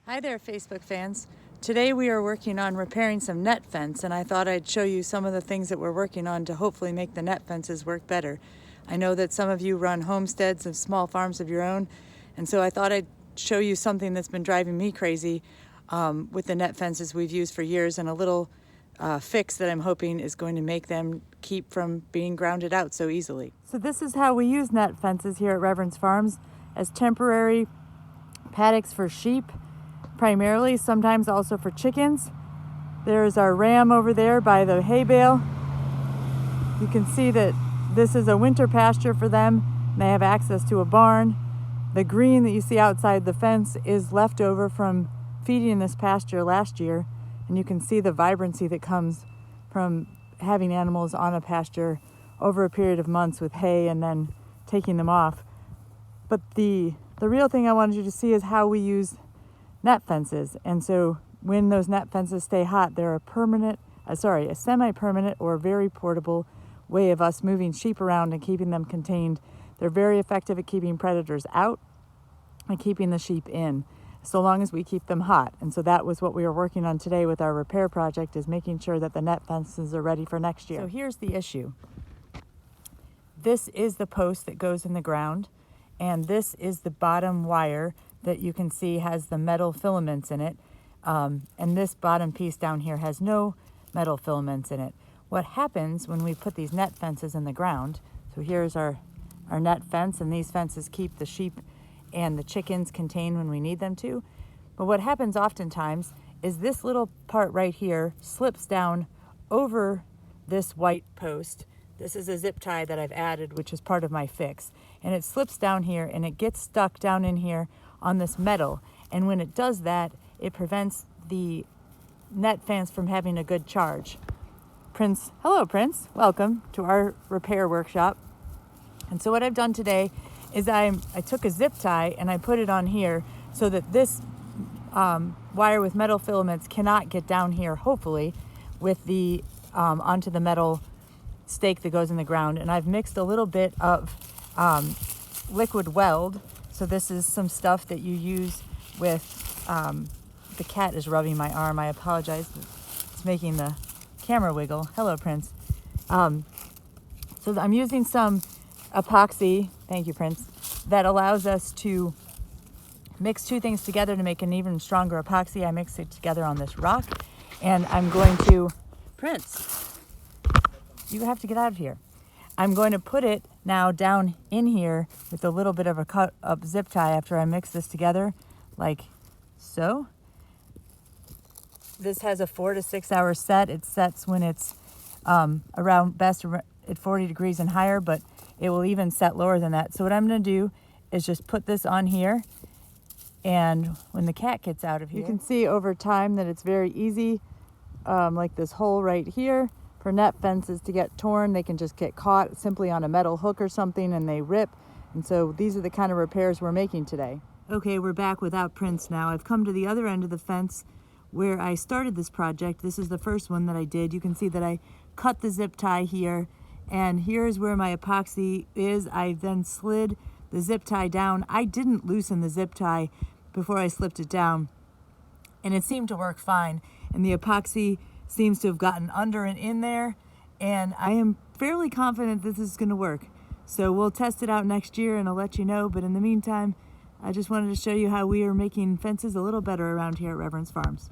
Hi there, Facebook fans. Today we are working on repairing some net fence, and I thought I'd show you some of the things that we're working on to hopefully make the net fences work better. I know that some of you run homesteads and small farms of your own, and so I thought I'd show you something that's been driving me crazy with the net fences we've used for years, and a little fix that I'm hoping is going to make them keep from being grounded out so easily. So this is how we use net fences here at Reverence Farms, as temporary paddocks for sheep, primarily, sometimes also for chickens. There's our ram over there by the hay bale. You can see that this is a winter pasture for them. They have access to a barn. The green that you see outside the fence is leftover from feeding this pasture last year, and you can see the vibrancy that comes from having animals on a pasture over a period of months with hay and then taking them off. But the real thing I wanted you to see is how we use net fences. And so when those net fences stay hot, they're a semi-permanent or very portable way of us moving sheep around and keeping them contained. They're very effective at keeping predators out and keeping the sheep in, so long as we keep them hot. And so that was what we were working on today with our repair project, is making sure that the net fences are ready for next year. So here's the issue. This is the post that goes in the ground, and this is the bottom wire that you can see has the metal filaments in it. And this bottom piece down here has no metal filaments in it. What happens when we put these net fences in the ground, so here's our net fence, and these fences keep the sheep and the chickens contained when we need them to. But what happens oftentimes is this little part right here slips down over this white post. This is a zip tie that I've added, which is part of my fix. And it slips down here and it gets stuck down in here on this metal. And when it does that, it prevents the net fence from having a good charge. Prince, hello Prince, welcome to our repair workshop. And so what I've done today is I took a zip tie and I put it on here so that this wire with metal filaments cannot get down here, hopefully, with the onto the metal stake that goes in the ground. And I've mixed a little bit of liquid weld. So this is some stuff that you use with, the cat is rubbing my arm. I apologize. It's making the camera wiggle. Hello, Prince. So I'm using some epoxy, thank you, Prince, that allows us to mix two things together to make an even stronger epoxy. I mix it together on this rock, and I'm going to, Prince, you have to get out of here. I'm going to put it now down in here with a little bit of a cut up zip tie after I mix this together, like so. This has a 4 to 6 hour set. It sets when it's around best at 40 degrees and higher, but it will even set lower than that. So what I'm going to do is just put this on here, and when the cat gets out of here, you can see over time that it's very easy, like this hole right here. For net fences to get torn, they can just get caught simply on a metal hook or something and they rip. And so these are the kind of repairs we're making today. Okay, we're back without Prince now. I've come to the other end of the fence where I started this project. This is the first one that I did. You can see that I cut the zip tie here, and here's where my epoxy is. I then slid the zip tie down. I didn't loosen the zip tie before I slipped it down, and it seemed to work fine. And the epoxy seems to have gotten under and in there, and I am fairly confident this is going to work. So we'll test it out next year and I'll let you know. But in the meantime, I just wanted to show you how we are making fences a little better around here at Reverence Farms.